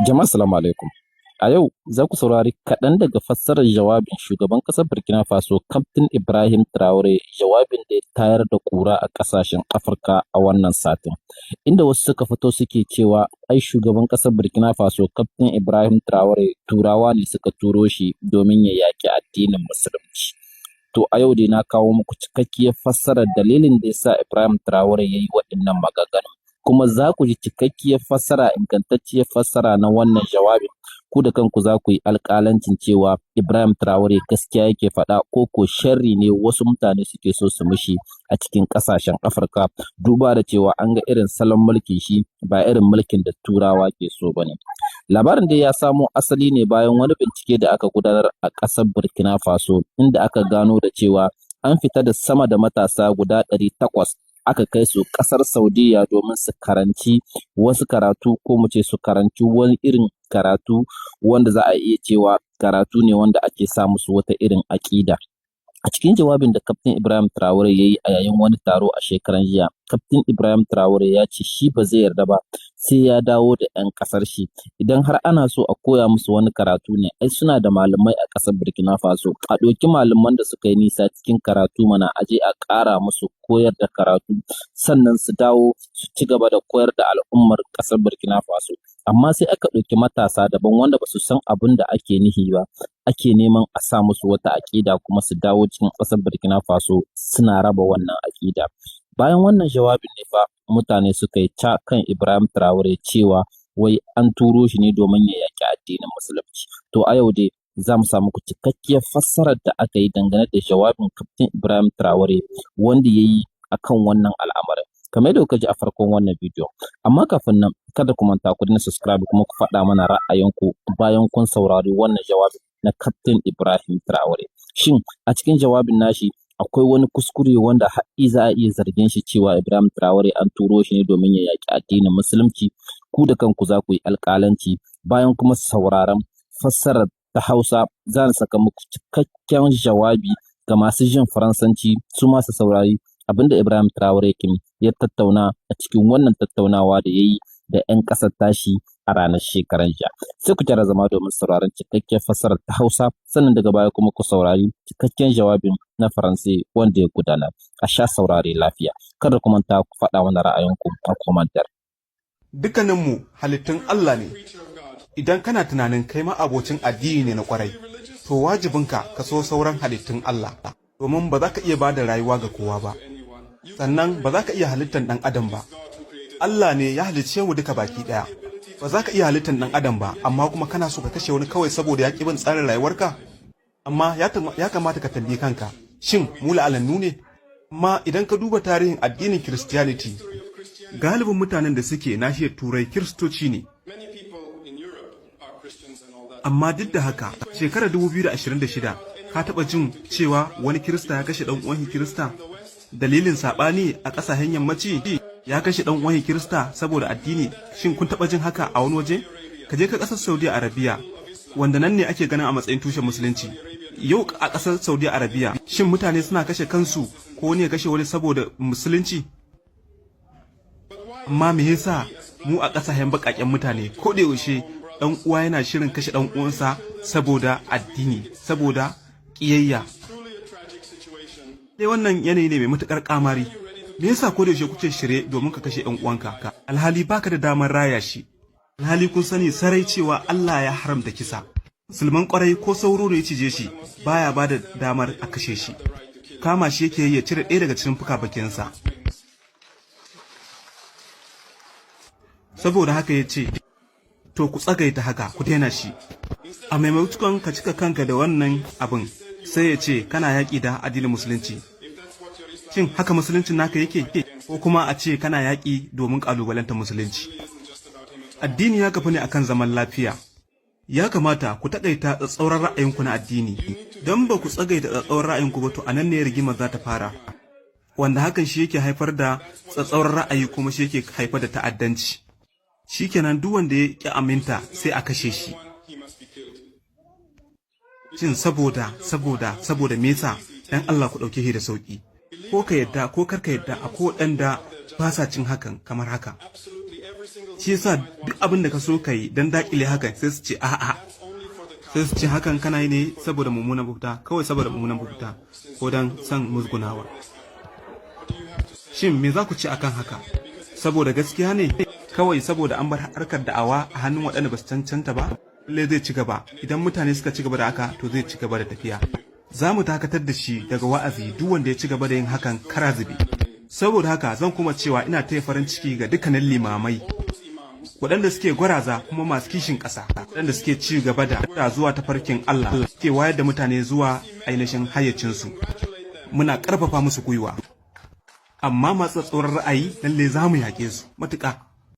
Jama'a salamu alaikum. A yau za ku saurari kaɗan daga fassarar jawabin shugaban ƙasar Burkina Faso Kaftin Ibrahim Traore, jawabin da ya tayar da ƙura a ƙasashen Afirka a wannan satin. Inda wasu suka fito suke cewa ai shugaban ƙasar Burkina Faso Kaftin Ibrahim Traore turawa ne suka turo shi domin ya yaƙi addinin musulunci. To a yau dai na kawo muku cikakkiyar fassarar dalilin da ya sa Ibrahim Traore ya yi waɗannan maganganu. Kuma za ku ji cikakkiyar fassara, ingantacciyar fassara na wannan jawabin. Ku da kanku za ku yi alƙalancin cewa Ibrahim Traore gaskiya yake faɗa ko sharri ne wasu mutane suke so su mishi a cikin ƙasashen Afirka, duba da cewa an ga irin salon mulkin shi ba irin mulkin da turawa ke so ba ne. Labarin dai ya samo asali ne bayan wani bincike da aka gudanar a ƙasar Burkina Faso, inda aka gano da cewa an fita da sama da matasa guda 800 aka kai su ƙasar Saudiya domin su karanci wasu karatu, ko mu ce su karanci wani irin karatu wanda za a iya cewa karatu ne wanda ake sa musu wata irin aƙida. A cikin jawabin da Kaftin Ibrahim Traore ya yi a yayin wani taro a shekaran jiya, Kaftin Ibrahim Traore ya ce shi ba zai yarda ba sai ya dawo da 'yan ƙasar shi. Idan har ana so a koya musu wani karatu ne, ai suna da malamai a ƙasar Burkina Faso. A ɗauki malaman da suka yi nisa cikin karatu mana a je a ƙara musu koyar da karatu, sannan su dawo su ci gaba da koyar da al'ummar ƙasar Burkina Faso. Amma sai aka ɗauki matasa daban wanda ba su san abin da ake nihi ba, ake neman a sa musu wata aƙida kuma su dawo cikin ƙasar Burkina Faso suna raba wannan aƙida. Bayan wannan jawabin ne fa mutane suka yi ta kan Ibrahim Traore cewa wai an turo shi ne domin ya yaƙi addinin musulunci. To a yau dai za mu samu ku cikakkiyar fassarar da aka yi dangane da jawabin Kaftin Ibrahim Traore wanda ya yi akan wannan al'amarin, kamar yadda kuka ji a farkon wannan bidiyo. Amma kafin nan kada ku manta ku dina subscribe kuma ku faɗa mana ra'ayinku bayan kun saurari wannan jawabin na Kaftin Ibrahim Traore. Shin a cikin jawabin nashi akwai wani kuskure wanda haƙi za a iya zargin shi cewa Ibrahim Traore an turo shi ne domin ya yaƙi addinin musulunci? Ku da kanku za ku yi alƙalanci bayan kuma sauraron fassarar ta Hausa. Za na saka muku cikakken jawabi ga masu jin Faransanci su ma su saurari abinda Ibrahim Traore ya tattauna a cikin wannan tattaunawa da ya yi da 'yan ƙasar tashi a ranar shekaran jiya. Sai ku gyara zama domin sauraron cikakken fassarar ta Hausa, sannan daga baya kuma ku saurari cikakken jawabin na Faransai wanda ya gudana. A sha saurare lafiya. Kada ku manta ku faɗa mana ra'ayinku a komantar. Dukkaninmu halittun Allah ne. Idan kana tunanin kai ma abocin addini ne na kwarai, to wajibinka ka so sauran halittun Allah, domin ba za ka iya ba da rayuwa ga kowa ba. Sannan ba za ka iya halittar ɗan adam ba. Allah ne ya halicce mu duka baki ɗaya. Ba za ka iya halittar ɗan adam ba, amma kuma kana so ka kashe wani kawai saboda ya ƙi bin tsarin rayuwarka? Amma ya kamata ka tambayi kanka, shin mu la'alannu ne? Amma idan ka duba tarihin addinin Christianity, galibin mutanen da suke nahiyar Turai Kiristoci ne. Amma duk da haka, shekarar 2026 ka taɓa jin cewa wani Kirista ya kashe ɗan uwan Kirista? Dalilin saɓani a ƙasashen yammaci ya kashe ɗan uwan Kirista saboda addini. Shin kun taɓa jin haka a wani waje? Ka je ka ƙasar Saudi Arabia, wanda nan ne ake ganin a matsayin tushen musulunci. Yau a ƙasar Saudi Arabia, shin mutane suna kashe kansu ko ne kashe wani saboda musulunci? Amma me yasa mu a ƙasashen baƙaƙen mutane ko da yaushe ɗan uwa yana shirin kashe ɗan uwansa saboda addini, saboda ƙiyayya? Sai wannan yanayi ne mai matuƙar ƙamari. Me yasa ko da yaushe kuke shirye domin ka kashe ɗan uwanka? Alhali baka da damar raya shi. Alhali kun sani sarai cewa Allah ya haramta kisa. Musulman ƙwarai ko sauro da ya cije shi baya ba da damar a kashe shi. Kama shi yake ya cire ɗaya daga cikin fuka-bakinsa. Saboda haka ya ce, to ku tsagaita haka, ku daina shi. A maimakon ka cika kanka da wannan abin, sai ya ce kana yaƙi da addinin musulunci. Shin haka musuluncin naka yake? Ko kuma a ce kana yaƙi domin ƙalubalantar musulunci? Addini ya kafa ne akan zaman lafiya. Ya kamata ku taƙaita tsatsauran ra'ayinku na addini. Don ba ku tsagaita tsatsauran ra'ayinku ba, to a nan ne rigimar za ta fara. Wanda hakan shi yake haifar da tsatsauran ra'ayi, kuma shi yake haifar da ta'addanci. Shikenan duk wanda ya ƙi aminta sai a kashe shi. Shin saboda me yasa? Dan Allah ku ɗauke shi da sauƙi. Ko ka yadda ko kar ka yadda, akwai waɗanda ba sa cin hakan kamar haka. shi yasa duk abin da ka so ka yi don dakile hakan sai su ce a'a, sai su ce hakan kana yi ne saboda mummunan bukta, kawai saboda mummunan bukta ko don son musgunawa. Shin me za ku ci akan haka? Saboda gaskiya ne, kawai saboda an bar harkar da'awa a hannun waɗanda ba su cancanta ba? Lalle zai ci gaba, idan mutane suka ci gaba da haka to zai ci gaba da tafiya. Za mu dakatar da shi daga wa'azi duk wanda ya ci gaba da yin hakan kara zube. Saboda haka zan kuma cewa ina taya farin ciki ga dukkanin limamai waɗanda suke gwaraza kuma masu kishin ƙasa, waɗanda suke ci gaba da zuwa tafarkin Allah, suke wayar da mutane zuwa ainihin hayyacinsu. Muna ƙarfafa musu gwiwa. Amma masu tsoron ra'ayi lalle za mu yaƙe su matuƙa.